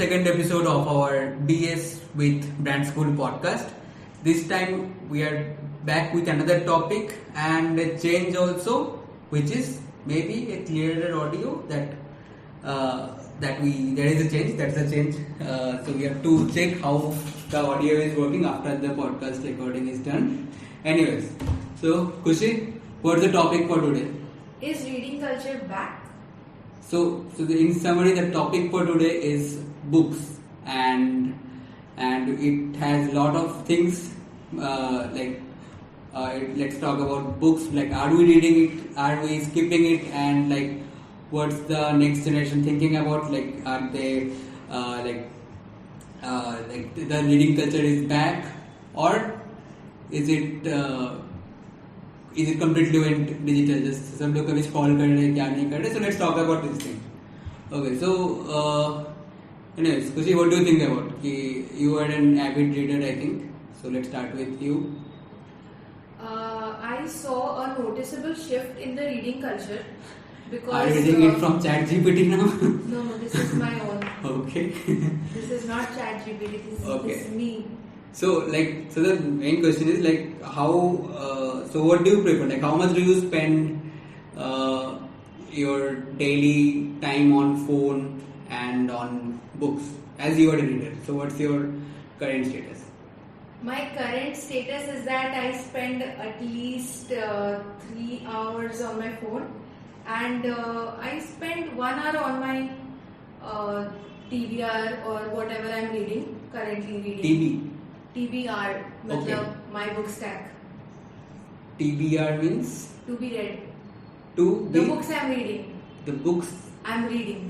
second episode of our BS with Brand School podcast. This time we are back with another topic and a change also, which is maybe a clearer audio there is a change. That's a change. So we have to check how the audio is working after the podcast recording is done. Anyways, so Kushi, what's the topic for today? Is reading culture back? In summary, the topic for today is books, and it has a lot of things. Let's talk about books. Like, are we reading it? Are we skipping it? And like, what's the next generation thinking about? Like, are they the reading culture is back, or is it completely went digital? Just some लोग कभी scroll कर रहे हैं क्या नहीं कर रहे? So let's talk about this thing. Okay, so anyways, Kushi, what do you think about? You are an avid reader, I think. So let's start with you. I saw a noticeable shift in the reading culture because. Are you reading it from ChatGPT now? No, this is my own. Okay. This is not ChatGPT. This is me. So the main question is like how. So what do you prefer? Like, how much do you spend your daily time on phone and on books as you are a reader? So what's your current status? My current status is that I spend at least 3 hours on my phone, and I spend 1 hour on my TBR or whatever I'm reading. Currently reading. TBR, Okay. my book stack. TBR means To be read. the books I'm reading. The books I'm reading.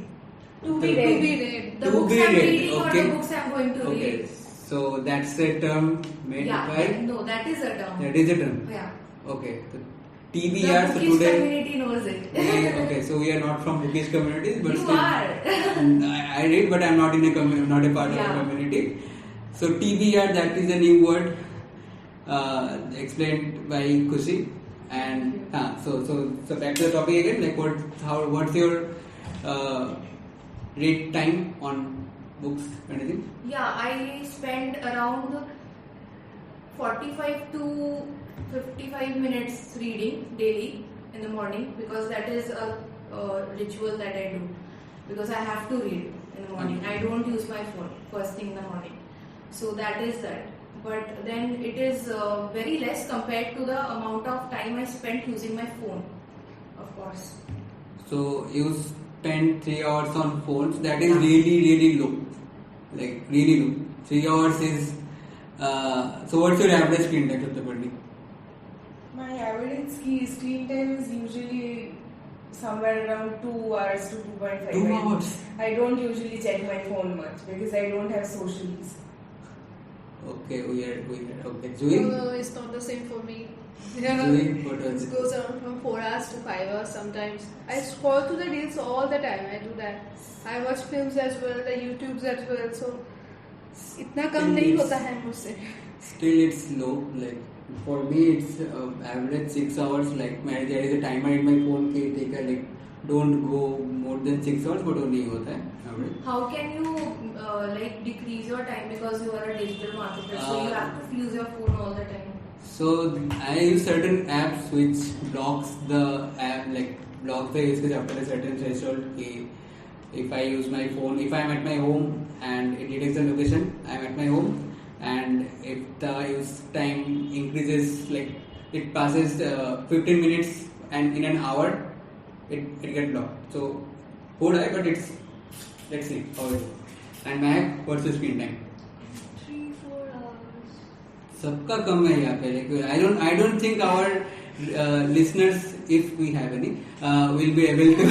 To be read. The To books be I'm read, reading okay. or the books I'm going to Okay. read. So that's a term made by. No, that is a term. That is a term. Yeah. Okay. So The TBR. So bookish today. community knows it. Okay. So we are not from bookish communities, but You still, are. I read, but I'm not in not a part of Yeah. a community. So TBR, that is a new word explained by Kushi. And so back to the topic again. Like, what's your read time on books? Anything? Yeah, I spend around 45 to 55 minutes reading daily in the morning, because that is a ritual that I do, because I have to read in the morning. I don't use my phone first thing in the morning. So that is that. But then it is very less compared to the amount of time I spent using my phone, of course. So you spend 3 hours on phones. That is really low. Like, really low. 3 hours is. So what's your average screen time, Satyapati? My average screen time is usually somewhere around 2 hours to 2.5 2 hours. I don't usually check my phone much because I don't have socials. Okay, we are okay. Julie? No, it's not the same for me. Julie, what was It it? goes around from 4 hours to 5 hours sometimes. I scroll through the reels all the time. I do that. I watch films as well, the YouTubes as well. So, इतना कम नहीं होता है मुझसे. Still, it's low. Like, for me, it's average 6 hours. Like, there is a timer in my phone. Take a, like, don't go more than 6 hours, but only होता है average. How can you decrease your time, because you are a digital marketer, so you have to use your phone all the time? So I use certain apps which blocks the usage after a certain threshold. If I use my phone, if I am at my home and it detects the location, I am at my home, and if the use time increases, like it passes 15 minutes and in an hour, it gets blocked. So good, but it's, let's see how it is. And Mac, what's the screen time? 3-4 hours. सबका कम है यहाँ पे. Like, I don't think our listeners, if we have any, will be able to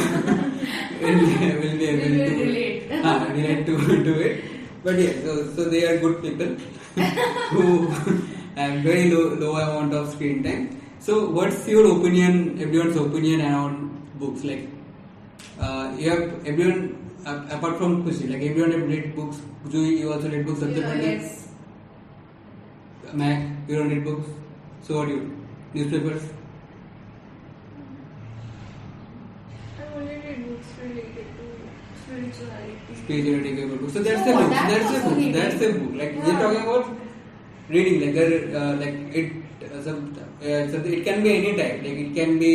relate to it. But yeah, so they are good people who have very low amount of screen time. So what's your opinion? Everyone's opinion around books? Like, you have everyone. Apart from Kushi, like everyone have read books. You also read books. Yes. Mac, you don't read books. So what do you? Newspapers. I only read books related to spirituality के book. So that's So a book. that's That's a also book. reading. That's a book. Like we're Yeah. talking about reading. Like there, like it. So it can be any type. Like it can be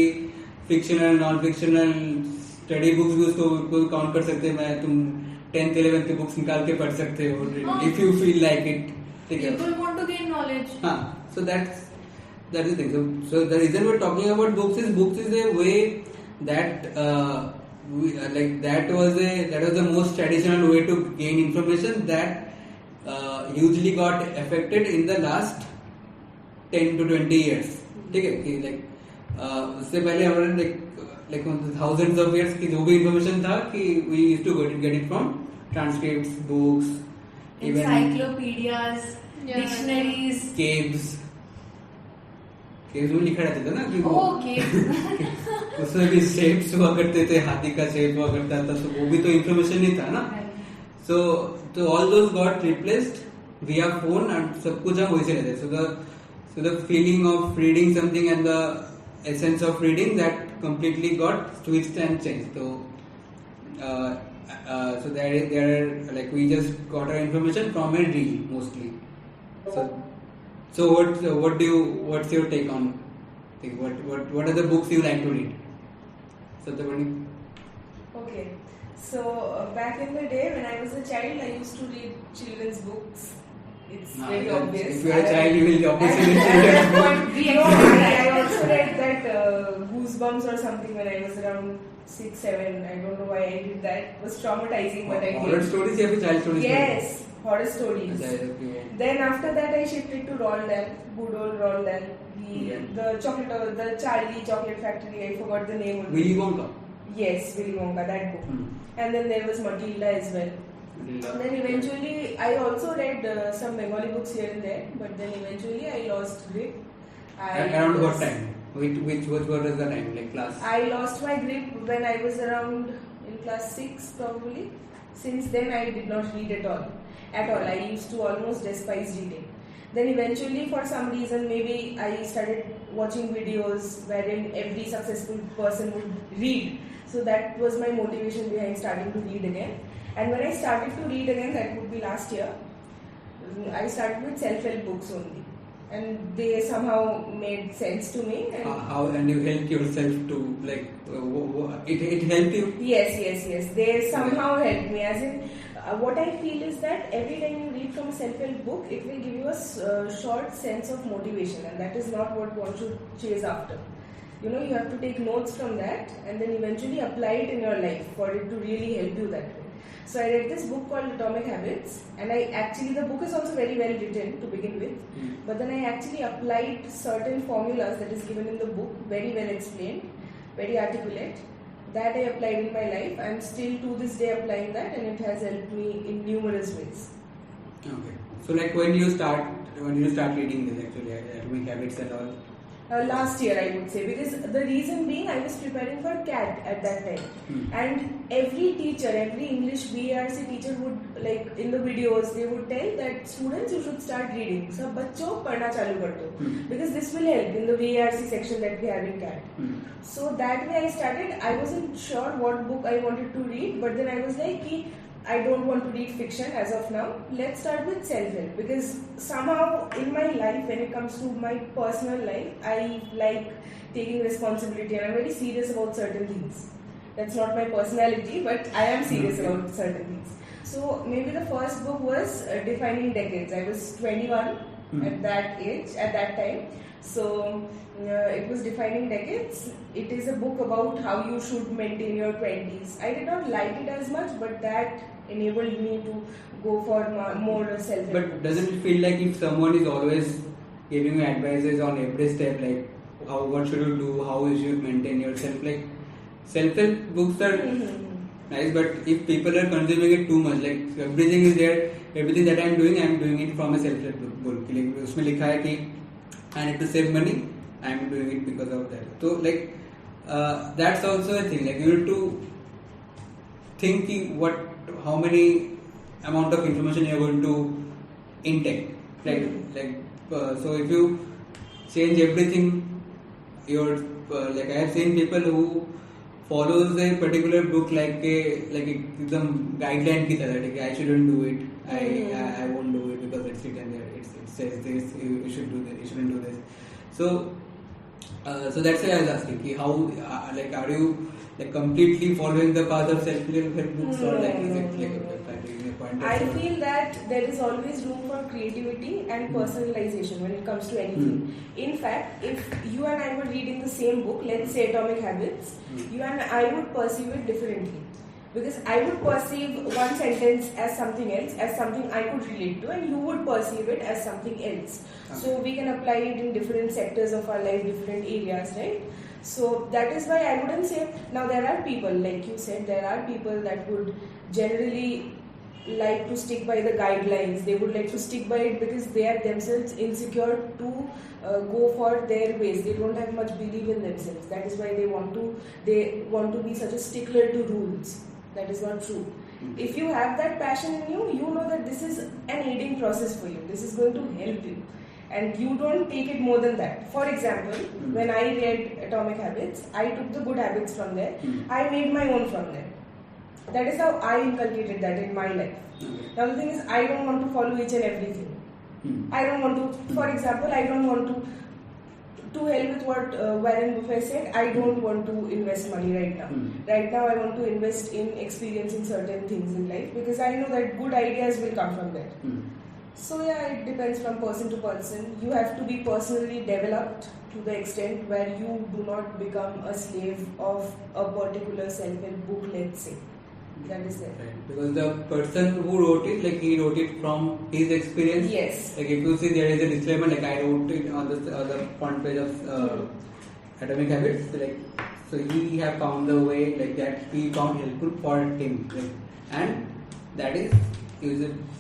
fictional, non-fictional. Study books भी उसको count कर सकते हैं. मैं तुम 10th 11th के books निकाल के पढ़ सकते हो. हाँ. If you feel like it. ठीक है. People want to gain knowledge. So that's the thing. So the reason we're talking about books is a way that like that was the most traditional way to gain information that hugely got affected in the last 10 to 20 years. ठीक है कि like उससे पहले हमारे like thousands of years की जो भी information था कि we used to get it from transcripts, books, even Encyclopedias, Yeah. dictionaries. caves में लिखा रहता था ना कि वो Okay. उसमें भी शेप्स हुआ करते थे, हाथी का शेप हुआ करता था, तो वो भी तो इंफॉर्मेशन नहीं था ना. So all those got replaced via phone and सब कुछ हम वैसे रहते. So the feeling of reading something and the essence of reading that completely got switched and changed. So there are like we just got our information from a reel mostly. So what's your take on thing? What are the books you like to read? Satyavani? Okay, so back in the day when I was a child, I used to read children's books. It's very obvious. If you are a child, you will obviously read At children's that books. point, I also read that Goosebumps or something when I was around 6, 7. I don't know why I did that. It was traumatizing, but I Horror did. stories या फिर child stories? Yes, horror stories. Okay. Then after that, I shifted to Roald Dahl, good old Roald Dahl. The Charlie Chocolate Factory. I forgot the name of it. Willy Wonka. Yes, Willy Wonka, that book. And then there was Matilda as well. Then eventually, I also read some Bengali books here and there, but then eventually I lost grip. Around what time? Which was the time? Like class? I lost my grip when I was around in class 6 probably. Since then I did not read at all. I used to almost despise reading. Then eventually for some reason maybe I started watching videos wherein every successful person would read. So that was my motivation behind starting to read again. And when I started to read again, that would be last year, I started with self-help books only. And they somehow made sense to me. And How and you helped yourself to like it helped you? Yes. They somehow helped me. As in, what I feel is that every time you read from a self-help book, it will give you a short sense of motivation, and that is not what one should chase after. You know, you have to take notes from that and then eventually apply it in your life for it to really help you that way. So I read this book called Atomic Habits, and the book is also very well written to begin with, but then I actually applied certain formulas that is given in the book, very well explained, very articulate, that I applied in my life. I'm still to this day applying that, and it has helped me in numerous ways. Okay. So like when you start reading this actually Atomic Habits and all? Last year I would say, because the reason being I was preparing for CAT at that time, and every teacher, every English BARC teacher would, like in the videos, they would tell that students, you should start reading. So बच्चों पढ़ना चालू कर दो, because this will help in the BARC section that we have in CAT. So that way I started. I wasn't sure what book I wanted to read, but then I was like, I don't want to read fiction as of now. Let's start with self-help, because somehow in my life, when it comes to my personal life, I like taking responsibility and I'm very serious about certain things. That's not my personality, but I am serious about certain things. So maybe the first book was Defining Decades. I was 21 at that age, at that time. So it was Defining Decades. It is a book about how you should maintain your 20s. I did not like it as much, but that enabled me to go for more self-help. But doesn't it feel like if someone is always giving you advices on every step, like what should you do, how you should maintain yourself, like self-help books are nice, but if people are consuming it too much, like everything is there, everything that I am doing it from a self-help book. Like उसमें लिखा है कि I need to save money, I am doing it because of that. So like that's also a thing. Like you have to think how many amount of information you are going to intake. So if you change everything, like I have seen people who follows a particular book like एकदम guideline की तरह, like I shouldn't do it, I won't do it because it's written there, it says this, you should do this, you shouldn't do this. So that's why I was asking कि how like are you like completely following the path of self-help books or like is it like a point? I feel that there is always room for creativity and personalization when it comes to anything. In fact, if you and I were reading the same book, let's say Atomic Habits, you and I would perceive it differently. Because I would perceive one sentence as something else, as something I could relate to, and you would perceive it as something else. Okay. So we can apply it in different sectors of our life, different areas, right? So that is why I wouldn't say, now there are people, like you said, there are people that would generally like to stick by the guidelines. They would like to stick by it because they are themselves insecure to go for their ways. They don't have much belief in themselves. That is why they want to be such a stickler to rules. That is not true. If you have that passion in you, you know that this is an aiding process for you. This is going to help you. And you don't take it more than that. For example, when I read Atomic Habits, I took the good habits from there. I made my own from there. That is how I inculcated that in my life. Now the thing is, I don't want to follow each and everything. I don't want to, for example, I don't want to hell with what Warren Buffett said, I don't want to invest money right now. Right now I want to invest in experiencing certain things in life because I know that good ideas will come from there. So yeah, it depends from person to person. You have to be personally developed to the extent where you do not become a slave of a particular self-help book, let's say. That is it. Right. Because the person who wrote it, like he wrote it from his experience. Yes. Like if you see there is a disclaimer, like I wrote it on the front page of Atomic Habits. So he have found the way like that he found helpful for him, like, and that is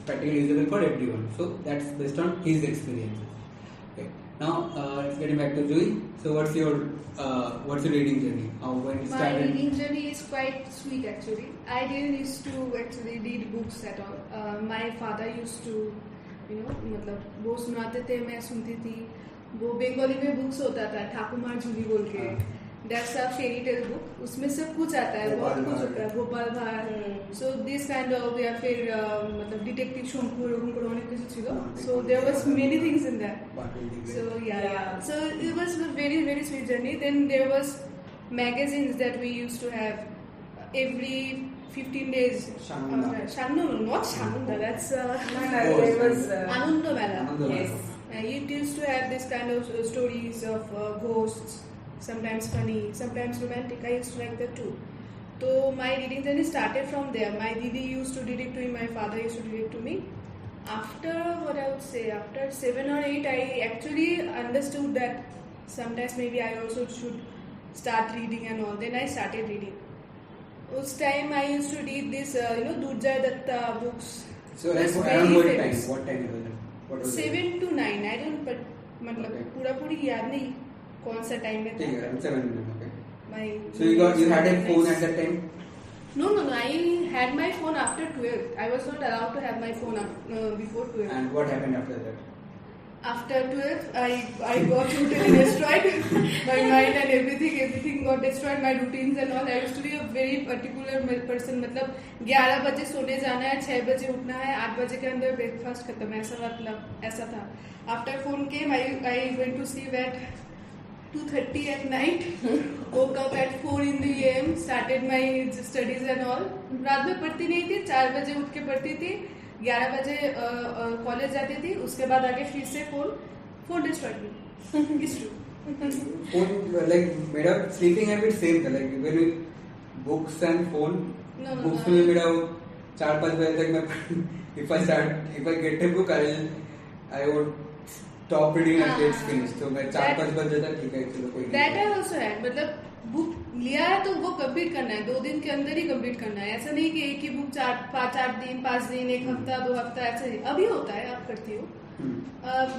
practically usable for everyone. So that's based on his experiences. Okay. Now let's get back to Joy. So what's your reading journey? When you My started? reading journey is quite sweet actually. I didn't used to actually read books at all. My father used to, मतलब वो सुनाते थे, मैं सुनती थी. वो बंगाली में books होता था, ठाकुमार झूली बोल के. That's a fairy tale book. उसमें सब कुछ आता है, बहुत कुछ होता है. गोपाल भार. So this kind of या फिर मतलब detective शंकुर अनेक কিছু ছিল. So there was many things in that. So yeah. So it was a very very sweet journey. Then there was magazines that we used to have every 15 days. No, not Shanunda. That's There was Ananda Mela. yes. It used to have this kind of stories of ghosts, sometimes funny, sometimes romantic. I used to like that too. So my reading journey started from there. My Didi used to read it to me, my father used to read it to me. After what I would say, after 7 or 8, I actually understood that sometimes maybe I also should start reading and all. Then I started reading. Uस time I used to read this, Durjay Datta books. So like around what time? What time was it? What was 7 to 9. I don't, but मतलब पूरा पूरी याद नहीं कौन सा time में था. Around 7. Okay. My So you had a phone at that time? No. I had my phone after 12. I was not allowed to have my phone before 12. And what happened after that? After 12, I got totally destroyed. My mind and everything got destroyed. My routines and all. I used to be a very particular person. मतलब 11 बजे सोने जाना है, 6 बजे उठना है, 8 बजे के अंदर ब्रेकफास्ट खत्म है. ऐसा था. After phone came, I went to sleep at 2:30 at night. Woke up at 4 in the AM. Started my studies and all. रात में पढ़ती नहीं थी. 4 बजे उठ के पढ़ती थी. 11 बजे कॉलेज जाती थी. उसके बाद आगे फिर से phone destroyed me. It's true. Phone like मेरा sleeping habit same था. Like when we books and phone. No. Books में मेरा 4-5 बजे तक मैं if I get a book I would stop reading and it's finished. तो मैं 4-5 बजे तक ठीक है चलो कोई. That I also had. मतलब बुक लिया है तो वो कंप्लीट करना है. 2 दिन के अंदर ही कंप्लीट करना है. ऐसा नहीं कि एक ही बुक 4-8 दिन, 5 दिन, 1 हफ्ता, 2 हफ्ता ऐसा नहीं. अभी होता है, आप करती हो.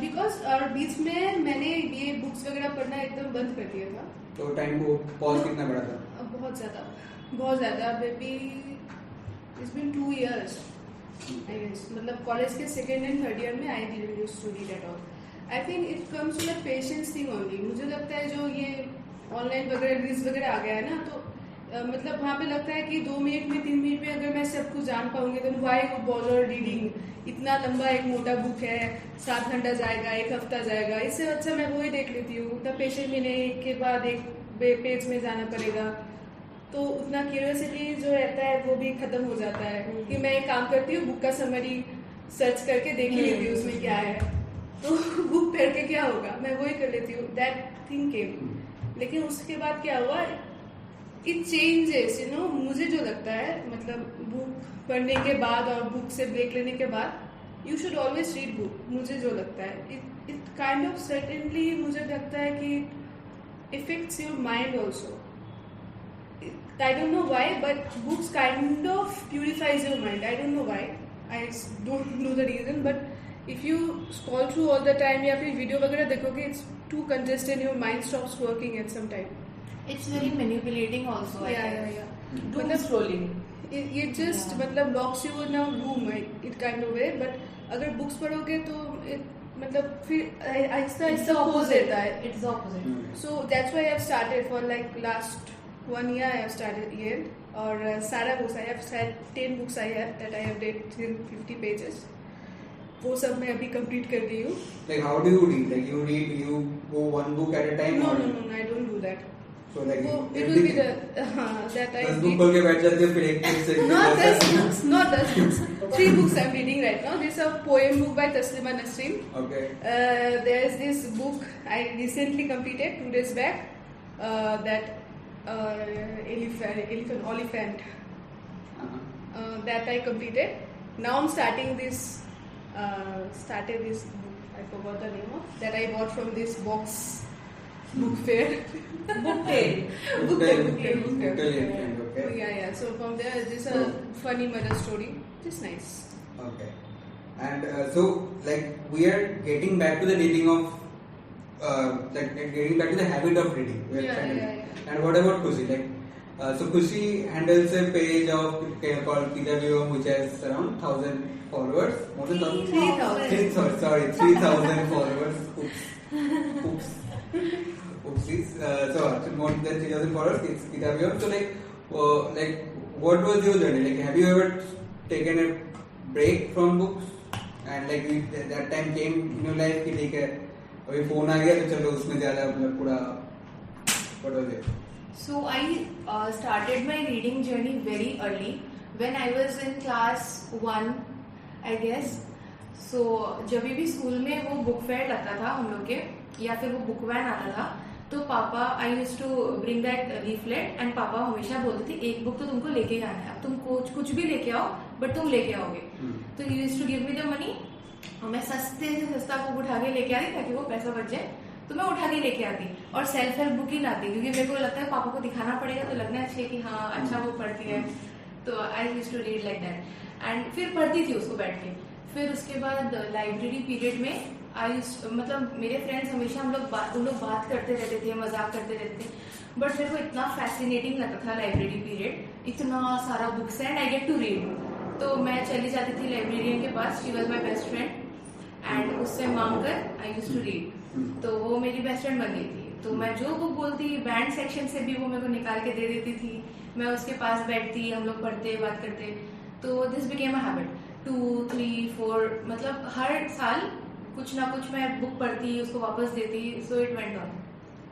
बिकॉज और बीच में मैंने ये बुक्स वगैरह पढ़ना एकदम बंद कर दिया था. तो टाइम को पॉज कितना बड़ा था? बहुत ज़्यादा. Baby it's been 2 years. मतलब कॉलेज के 2nd and 3rd year में I didn't used to read at all. I think it comes to the patience thing only. मुझे लगता है जो ये ऑनलाइन वगैरह रील्स वगैरह आ गया है ना, तो मतलब वहाँ पे लगता है कि 2 मिनट में 3 मिनट में अगर मैं सब कुछ जान पाऊंगी तो वाई वुड बॉदर रीडिंग, इतना लंबा एक मोटा बुक है, 7 घंटा जाएगा, 1 हफ्ता जाएगा, इससे अच्छा मैं वो ही देख लेती हूँ। उतना पेशेंट में नहीं, एक के बाद एक पेज में जाना पड़ेगा, तो उतना क्यूरियोसिटी जो रहता है वो भी खत्म हो जाता है कि मैं एक काम करती हूँ, बुक का समरी सर्च करके देख ही लेती हूँ उसमें क्या है, तो बुक पढ़ के क्या होगा, मैं वही कर लेती हूँ। That thing came. लेकिन उसके बाद क्या हुआ, इट चेंजेस, यू नो, मुझे जो लगता है, मतलब बुक पढ़ने के बाद और बुक से ब्रेक लेने के बाद you should always read book. मुझे जो लगता है इट काइंड ऑफ सर्टेनली मुझे लगता है कि effects your mind also. I don't know why, but books kind of purifies your mind. I don't know why. I don't know the reason, but if you scroll through all the time या फिर video वगैरह देखोगे, it's too congested, your mind stops working at some time. It's very manipulating also. Yeah. Doom scrolling. It just मतलब locks you in a room, it kind of way. But अगर books पढ़ोगे तो मतलब फिर आहिस्ता आहिस्ता खो देता है. It's the opposite. So that's why I've started for like last 1 year. I have started here, और सारा books I have said 10 books I have that I have read 50 pages. वो सब मैं अभी कंप्लीट कर रही हूँ. Like how do you read? Like you go one book at a time? No, or? I don't do that. So like it will be the that I 10 read. book खोल के बैठ जाते हो फिर एक पेज से Not 10 books, not 10 books. 3 books I'm reading right now. There's a poem book by Taslima Nasreen. Okay. There's this book I recently completed 2 days back. That elephant. That I completed. Now I'm starting this. Started this book. I forgot the name of that I bought from this box book fair. Book tail. Book tail. Okay. Yeah. So from there, this a funny murder story. Just nice. Okay. And so like we are getting back to the reading of like getting back to the habit of reading. Yeah. And what about Kushi? Like so Kushi handles a page of called Kidavyom, which has around 1,000 followers. More than 1,000. 3,000 followers. Oops. Oopsies. So more than 3,000 followers. It's Kidavyom. So like what was your journey? Like have you ever taken a break from books? And like that time came in your life कि ठीक है अभी phone आ गया तो चलो उसमें ज़्यादा मतलब पूरा what was it? So I started my reading journey very early when I was in class 1, I guess. So जब भी स्कूल में वो बुक फेयर लगता था हम लोग के या फिर वो बुक वैन आता था तो पापा I use to bring that leaflet and पापा हमेशा बोलते थे एक बुक तो तुमको लेके जाना है, अब तुम कुछ भी लेके आओ बट तुम लेके आओगे. तो you use to give me the money और मैं सस्ते से सस्ता बुक उठा के लेके आती ताकि वो पैसा बच जाए. तो मैं उठा के लेके आती और सेल्फ हेल्प बुक ही लाती क्योंकि मेरे को लगता है पापा को दिखाना पड़ेगा तो लगना चाहिए कि हाँ अच्छा वो पढ़ती है. तो I use to read like that and फिर पढ़ती थी उसको बैठ के. फिर उसके बाद लाइब्रेरी पीरियड में मतलब मेरे फ्रेंड्स हमेशा उन लोग बात करते रहते थे, मजाक करते रहते थे, बट मेरे को इतना फैसिनेटिंग लगता था लाइब्रेरी पीरियड. इतना सारा books and I get to read. तो मैं चली जाती थी लाइब्रेरियन के पास, she was my best friend and उससे मांग कर आई यूज टू रीड. तो वो मेरी बेस्ट फ्रेंड बन गई थी. तो मैं जो बुक बोलती बैंड सेक्शन से भी वो मेरे को निकाल के दे देती थी. मैं उसके पास बैठती, हम लोग पढ़ते बात करते. तो दिस बिकेम अ हैबिट. 2, 3, 4 मतलब हर साल कुछ ना कुछ मैं बुक पढ़ती, उसको वापस देती. So it went on.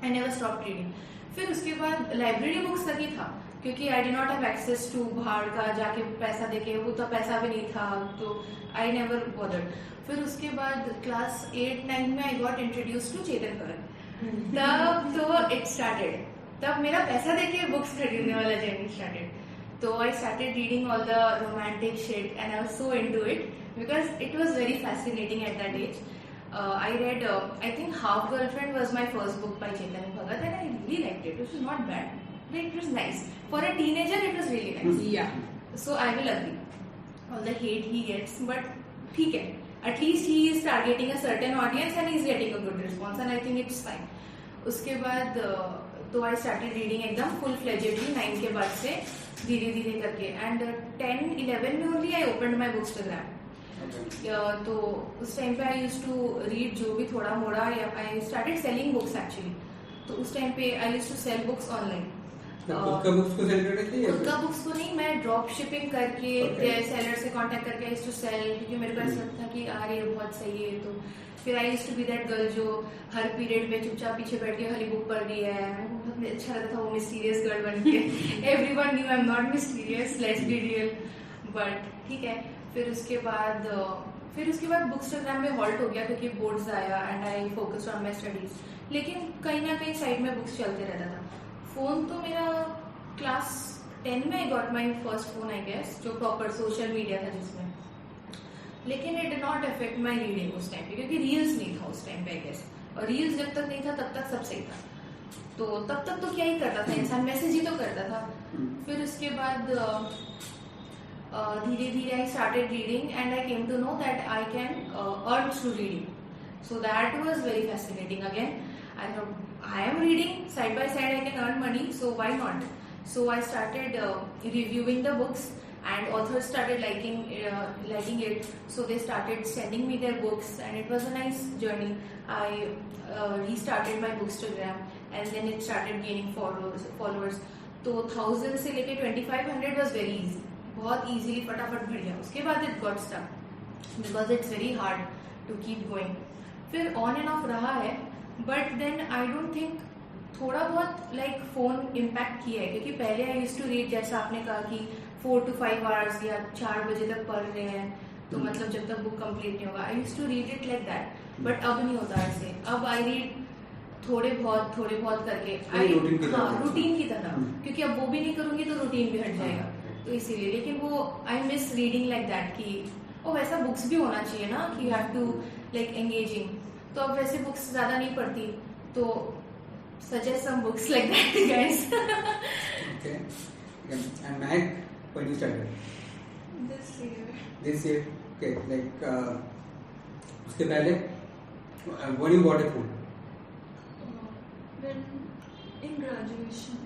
I never stop reading. फिर उसके बाद लाइब्रेरी बुक्स तक ही था क्योंकि I did not have access to बाहर का जाके पैसा देके, वो तो पैसा भी नहीं था तो आई नेवर बॉदर्ड. फिर उसके बाद क्लास 8, 9 में I got introduce to Chetan Bhagat. तब तो इट स्टार्टेड. तब मेरा पैसा देके बुक्स खरीदने वाला journey started. So I started reading all the romantic shit and I was so into it because it was very fascinating at that age. I read, I think Half Girlfriend was my first book by Chetan Bhagat and I really liked it. It was not bad. It was nice. For a teenager, it was really nice. Yeah. So I will agree. All the hate he gets, but ठीक है. At least he is targeting a certain audience and he is getting a good response and I think it's fine. उसके बाद तो I started reading एकदम full fledgedly 9 के बाद से धीरे धीरे करके एंड 10, 11 में ओनली आई ओपन माई बुक्सटाग्राम. तो उस टाइम पे आई यूज टू रीड जो भी थोड़ा मोड़ा. I started selling books actually. तो उस टाइम पे I use to sell books online. खुद का बुक्स को सेल करने के लिए? खुद का बुक्स को नहीं, मैं ड्रॉप शिपिंग करके सेलर से कांटेक्ट करके आई टू सेल, क्योंकि मेरे को ऐसा लगता था कि यार ये बहुत सही है। तो फिर I used to be that girl जो हर पीरियड में चुपचाप पीछे बैठ के खाली बुक पढ़ रही है। मेरे को बहुत अच्छा लगता था वो मिस्टीरियस गर्ल बन के। Everyone new I am not mysterious, let's be real, but ठीक है। फिर उसके बाद बुक्सटाग्राम में हॉल्ट हो गया क्योंकि बोर्ड्स आया and I focused on my studies. लेकिन कहीं ना कहीं साइड में बुक्स चलते रहता था। फोन तो मेरा क्लास 10 में I got my first phone I guess, जो प्रॉपर सोशल मीडिया था जिसमें। लेकिन it did not affect my reading उस टाइम पे, क्योंकि रील्स नहीं था उस टाइम पे आई गेस, और रील्स जब तक नहीं था तब तक सब सही था। तो तब तक तो क्या ही करता था इंसान, मैसेज ही तो करता था। फिर उसके बाद धीरे धीरे I started reading and I came to know that I can earn through reading, so that was very fascinating. Again I thought, I am reading side by side, I can earn money, so why not? So I started reviewing the books, and authors started liking it. So they started sending me their books, and it was a nice journey. I restarted my Bookstagram, and then it started gaining followers. तो 1000 से लेके 2500 was very easy, बहुत easily फटाफट बढ़ गया। उसके बाद it got stuck because it's very hard to keep going. फिर on and off रहा है, but then I don't think थोड़ा बहुत लाइक फोन इम्पैक्ट किया है, क्योंकि पहले आई यूज्ड टू रीड, जैसा आपने कहा कि 4 to 5 आवर्स या 4 बजे तक पढ़ रहे हैं, तो मतलब जब तक बुक कंप्लीट नहीं होगा, I used to read it like that. But अब नहीं होता ऐसे, अब आई रीड थोड़े बहुत करके, रूटीन की तरह, क्योंकि अब वो भी नहीं करूंगी तो रूटीन भी हट जाएगा, तो इसीलिए। लेकिन वो I miss reading like that कि ओ वैसा बुक्स भी होना चाहिए ना, कि you have to like engaging. तो अब वैसे बुक्स ज्यादा नहीं पढ़ती, तो suggest some books like that, guys. Okay. And Mac, when you started? This year. Okay. Like उसके पहले when you bought a phone? When in graduation.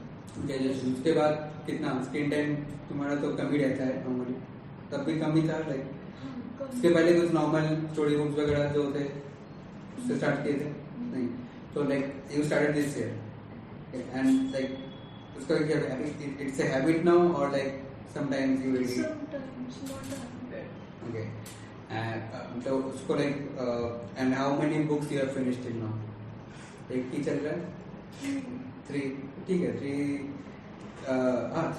Graduation. उसके बाद कितना स्क्रीन टाइम तुम्हारा तो कम ही रहता है नॉर्मली, तब भी कम ही था लाइक? उसके पहले कुछ नॉर्मल स्टोरी बुक्स वगैरह जो थे उससे स्टार्ट किए थे? नहीं। So like you started this year, okay, and like उसका क्या it's a habit now or like sometimes you read? Sometimes, not a habit. Okay, and so उसको like and how many books you have finished till now? एक ही चल रहा है? 3, ठीक है,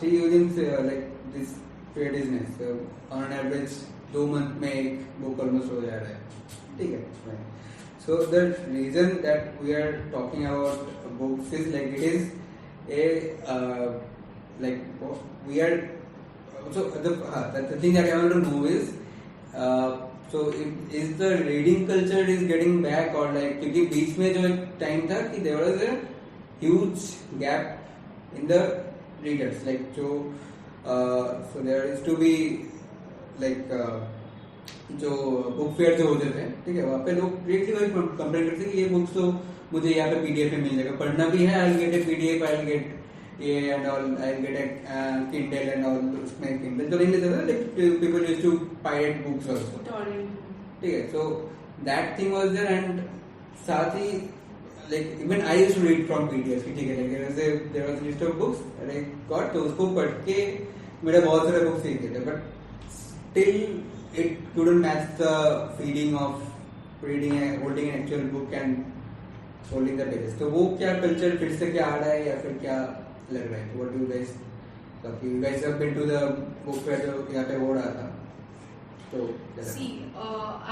3 within like this period is nice. So on an average 2 month में एक book almost हो जा रहा है, ठीक है। So the reason that we are talking about books is like it is a like we are so the thing that I want to know is so is the reading culture is getting back or like, क्योंकि बीच में जो एक time था कि there was a huge gap in the readers, like जो so there used to be like जो book fair जो होते थे, ठीक है, वहाँ पे लोग डायरेक्टली वही कंप्लेन करते कि ये बुक्स तो मुझे यहाँ पे पीडीएफ में मिल जाएगा, पढ़ना भी है, I get a PDF, I get ये and all, I get a Kindle and all. उसमें किंडल तो नहीं लेते थे, like people used to pirate books also, ठीक है। So that thing was there and साथ ही like even I used to read from PDF, ठीक है, like there was list of books I got, तो उसको पढ़ के मेरे बहुत सारे बुक्स सीख गए थे, but still it couldn't match the feeling of reading and holding an actual book and holding the pages. तो वो क्या कल्चर फिर से क्या आ रहा है या फिर क्या लग रहा है? What do you guys, like you guys have been to the book fair जो यहाँ पे हो रहा था, तो see,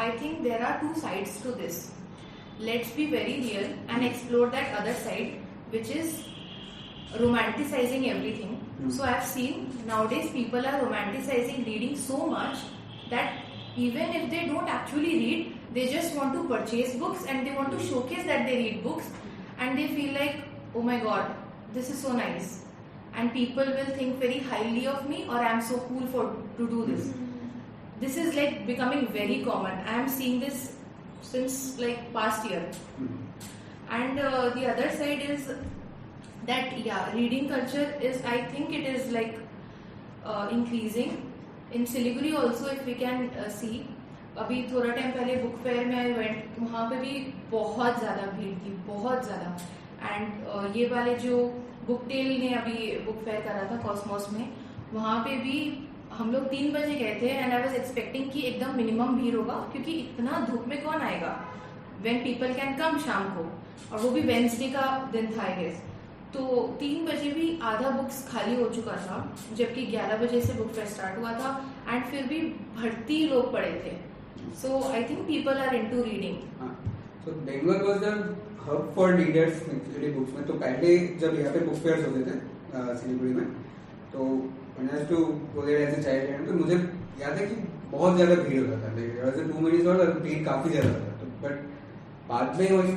I think there are 2 sides to this. Let's be very real and explore that other side, which is romanticizing everything. So I've seen nowadays people are romanticizing reading so much that even if they don't actually read, they just want to purchase books and they want to showcase that they read books, and they feel like, oh my god, this is so nice, and people will think very highly of me, or I am so cool to do this. This is like becoming very common. I am seeing this since like past year. And the other side is that reading culture is, I think it is like increasing. In Siliguri also, if we can see, अभी थोड़ा time पहले book fair में I went, वहाँ पे भी बहुत ज़्यादा भीड़ थी, बहुत ज़्यादा। एंड ये वाले जो बुक टेल ने अभी बुक फेयर करा था कॉस्मोस में, वहां पे भी हम लोग 3 बजे गए थे एंड आई वाज एक्सपेक्टिंग कि एकदम मिनिमम भीड़ होगा क्योंकि इतना धूप में कौन आएगा व्हेन पीपल कैन कम शाम को, और वो भी वेंसडे का दिन था आई गेस। तो 3 बजे भी आधा बुक्स खाली हो चुका था, जबकि 11 बजे से बुक फेयर स्टार्ट हुआ था एंड फिर भी भर्ती लोग पड़े थे। So I think people are into reading. So Bangalore was the hub for readers actually books में। तो पहले जब यहाँ पे बुक फेयर्स होते थे सिलीगुड़ी में, तो when I used to go there as a child, तो मुझे याद है कि बहुत ज्यादा भीड़ होता था, like there was a 2 minutes और भीड़ काफी ज्यादा होता था। बट बाद में when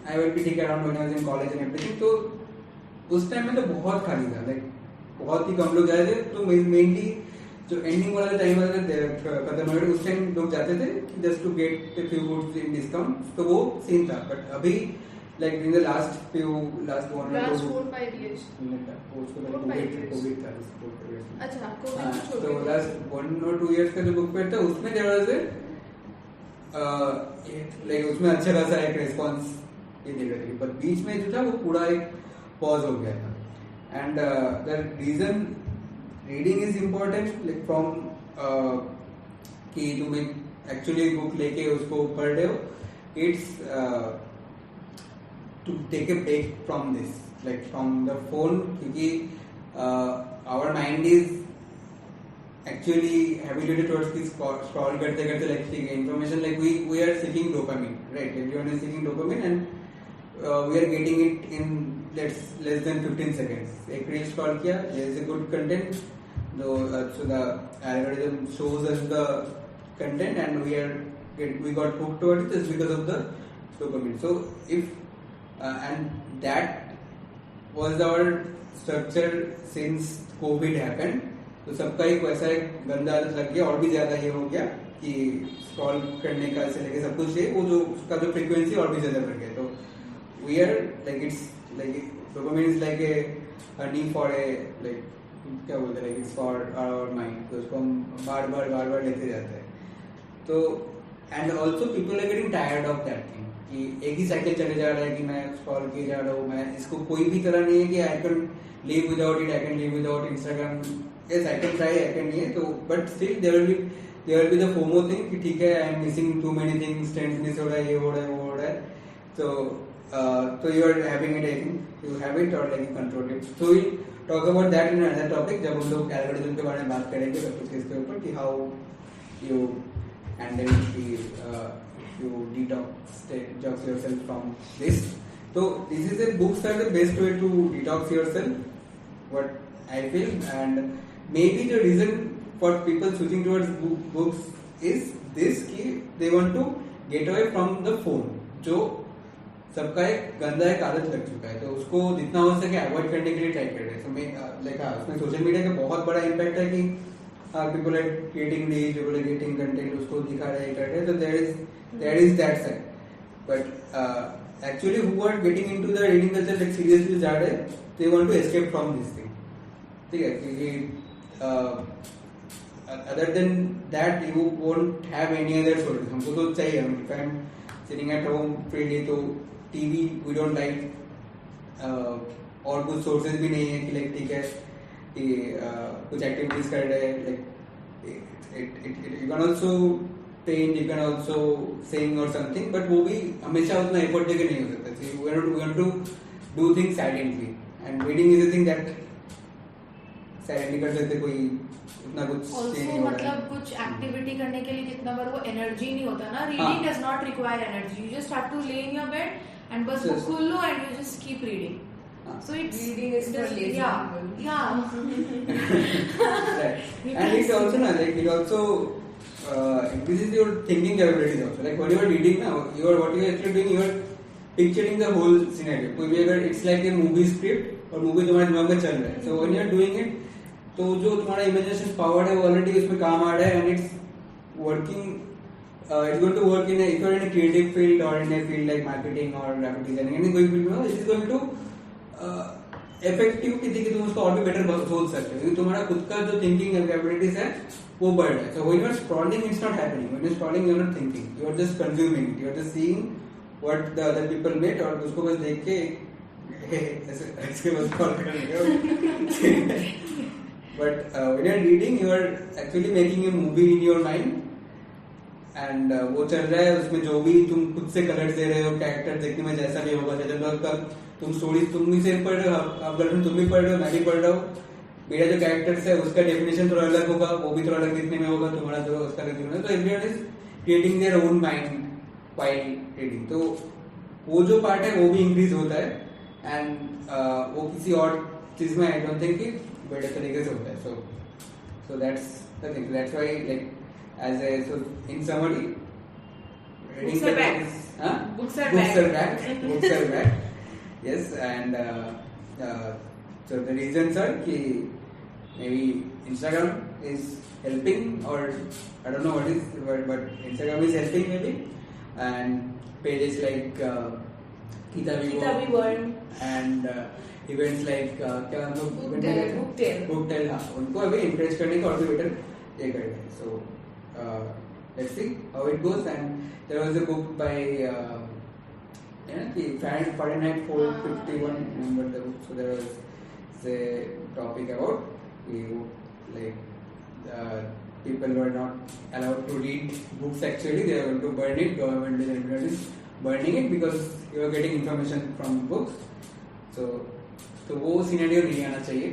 I will be ठीक around when I was in college and everything, तो उस टाइम में तो बहुत खाली था, like बहुत ही कम लोग जाते थे। तो मेनली जो एंडिंग वाला टाइम वाला खत्म हो उस टाइम लोग जाते थे just to get few goods in discount, तो वो सीन था। बट अभी like in the last 4-5 years Covid था, अच्छा तो लास्ट 1 or 2 years का जो बुक फेयर था उसमें देयर वाज लाइक उसमें अच्छा खासा एक रिस्पांस ये दे रही थी। बट बीच में जो था वो पूरा एक पॉज हो गया था। And the reason reading is important like from कि तुम एक्चुअली बुक लेके उसको पढ़ रहे हो, it's to take a break from this like from the phone, क्योंकि our mind is actually habituated towards कि स्क्रॉल करते करते like information like we are seeking dopamine, right? Everyone is seeking dopamine and we are getting it in less than 15 seconds. एक reel scroll किया, there is a good content, so the algorithm shows us the content and we got hooked towards it just because of the dopamine. So if and that was our structure since COVID happened. तो सबका एक वैसा एक गंदा आदत लग गया, और भी ज्यादा ये हो गया कि स्क्रॉल करने का से लेके सब कुछ है, वो जो उसका जो फ्रीक्वेंसी और भी ज्यादा बढ़ गया। तो we are like it's like dopamine is like a honey for a like क्या बोलते हैं, like it's for our mind, तो उसको हम बार बार लेते जाते हैं। तो and also people are getting tired of that thing कि एक ही साइकिल चले जा रहा है कि मैं स्क्रॉल किए जा रहा हूँ, मैं इसको कोई भी तरह नहीं है कि I can live without it, I can live without Instagram, yes I can try, I can नहीं है तो, but still there will be the FOMO thing कि ठीक है I am missing too many things, trends miss हो रहा है, ये हो रहा है, वो हो रहा है। So you are having it, I think you have it or like you control it. So we'll talk about that in another topic जब हम लोग एल्गोरिथम के बारे में बात करेंगे सब कुछ इसके ऊपर कि how you handle you detox yourself from this. So this is a books are the best way to detox yourself, what I feel, and maybe the reason for people switching towards books is this कि they want to get away from the phone, जो सबका एक गंदा एक आदत लग चुका है, तो उसको जितना हो सके अवॉइड करने के लिए ट्राई कर रहे हैं। So उसमें सोशल मीडिया का बहुत बड़ा इम्पैक्ट है कि people are creating reels, people are creating content, उसको दिखा रहे कर रहे हैं, तो there is that side. But actually who are getting into the reading culture like seriously जा रहे हैं, they want to escape from this thing, ठीक है? क्योंकि other than that you won't have any other source. हमको तो चाहिए, if I am sitting at home freely तो टीवी वी डोंट लाइक, और कुछ सोर्सेज भी नहीं है कि लाइक ठीक है कि कुछ एक्टिविटीज कर रहे हैं, like you can also paint, you can also sing और समथिंग, बट वो भी हमेशा उतना एफर्ट देके नहीं हो सकता। We want to do things silently and reading is a thing that silently कर सकते, कोई उतना कुछ also, मतलब कुछ एक्टिविटी करने के लिए जितना बार वो एनर्जी नहीं होता ना, reading does not require energy, you just have to lay in your bed and बस बुक खोल लो and you just keep reading. So it's reading is for lazy people. Yeah. Right. And it's also like it also increases your thinking capabilities also. Like when you are reading now, what you are actually doing, you are picturing the whole scenario. कोई भी अगर it's like a movie script और movie तुम्हारे दिमाग में चल रहा है, so when you are doing it, तो जो तुम्हारा imagination power है वो already उसमें काम आ रहा है and it's working. It's going to work in if you are in a creative field or in a field like marketing or graphic designing, any कोई field में, it is going to effective किसी की तुम उसको और भी better सोच सकते हो, क्योंकि तुम्हारा खुद का जो थिंकिंग कैपेबिलिटीज है वो बढ़ रहा है। So when you are scrolling it's not happening, when you are scrolling you are not thinking, you are just consuming, you are just seeing what the other people made, और उसको बस देख के ऐसे बस कॉल करेंगे. But when you are reading, you are actually making a movie in your mind. And वो चल रहा है, उसमें जो भी तुम खुद से कलर्स दे रहे हो, कैरेक्टर देखने में जैसा भी होगा, जैसे तुम स्टोरी तुम भी सेम पढ़ रहे हो, आप गर्लफ्रेंड तुम भी पढ़ रहे हो, मैं भी पढ़ रहा हूँ. मेरा जो कैरेक्टर्स है उसका डेफिनेशन थोड़ा अलग होगा, वो भी थोड़ा अलग दिखने में होगा, तुम्हारा जो उसका अलग दिखने में. तो everyone is creating their own mind while reading. तो वो जो पार्ट है वो भी इंक्रीज होता है. एंड वो किसी और चीज में आई डोंट थिंक कि बेटर तरीके से होता है. So that's the thing. That's why like as a so in summary, books are back. Books are back. Books are back. Yes, and so the reasons are कि maybe Instagram is helping, or I don't know what is, but Instagram is helping maybe, and pages like Kitabi World and events like क्या हम लोग book tell हाँ, उनको अभी encourage करने का और भी better ये कर रहे हैं. So let's see how it goes. And there was a book by Fahrenheit 451, remember the book. So there was a topic about like people were not allowed to read books. Actually they are going to burn it. Government is burning it because you are getting information from books. So वो scenario नहीं आना चाहिए.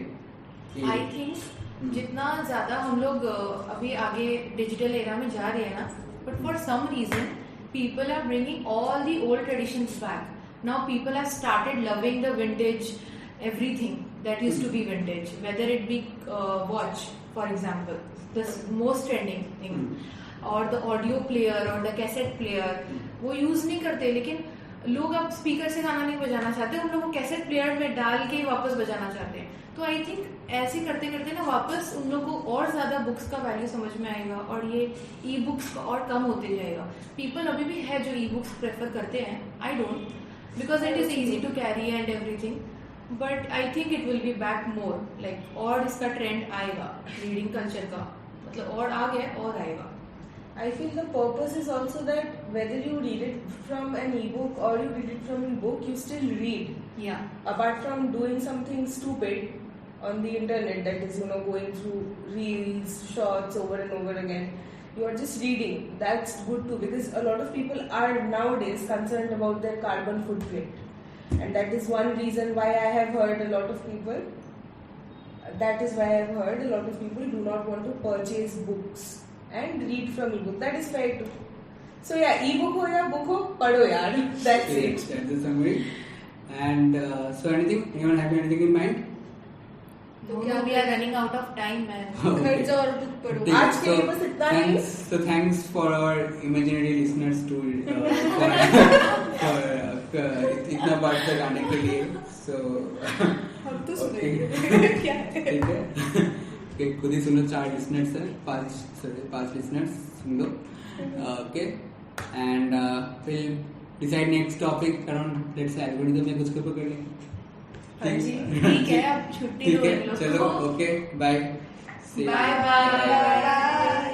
I think जितना ज्यादा हम लोग अभी आगे डिजिटल एरा में जा रहे हैं ना, but for some reason people are bringing all the old traditions back. Now people have started loving the vintage everything that used to be vintage, whether it be watch for example, the most trending thing, और the audio player और the cassette player. वो use नहीं करते, लेकिन लोग अब speaker से गाना नहीं बजाना चाहते, उन लोग कैसेट प्लेयर में डाल के वापस बजाना चाहते हैं. तो आई थिंक ऐसे करते करते ना वापस उन लोगों को और ज्यादा बुक्स का वैल्यू समझ में आएगा, और ये ई बुक्स और कम होते जाएगा. पीपल अभी भी है जो ई बुक्स प्रेफर करते हैं. I don't, because it is easy to carry and everything, but I think it will be back more like, और इसका ट्रेंड आएगा रीडिंग कल्चर का, मतलब और आ गया और आएगा. I feel the purpose is also that whether you read it from an ebook or you read it from a book, you still read. Yeah. Apart from doing something stupid on the internet, that is, going through reels, shorts over and over again, you are just reading. That's good too, because a lot of people are nowadays concerned about their carbon footprint. And that is one reason why I have heard a lot of people, do not want to purchase books and read from ebook. That is fair too. So yeah, ebook ho ya book ho, padho yaar. That's it. That's the summary. And so anyone have anything in mind? तो क्या, we are running out of time, man. घर जाओ और book पढ़ो. आज के लिए बस इतना ही. So thanks for our imaginary listeners to for इतना बात तक आने के लिए. So हम तो सुनेंगे क्या है. ठीक है. Okay, खुद ही सुनो. 4 listeners है, 5 listeners soon low. Okay, and we'll decide next topic around, let's say algorithm में कुछ कर लेंगे. ठीक है, अब छुट्टी ठीक है, चलो. Okay, bye. Bye.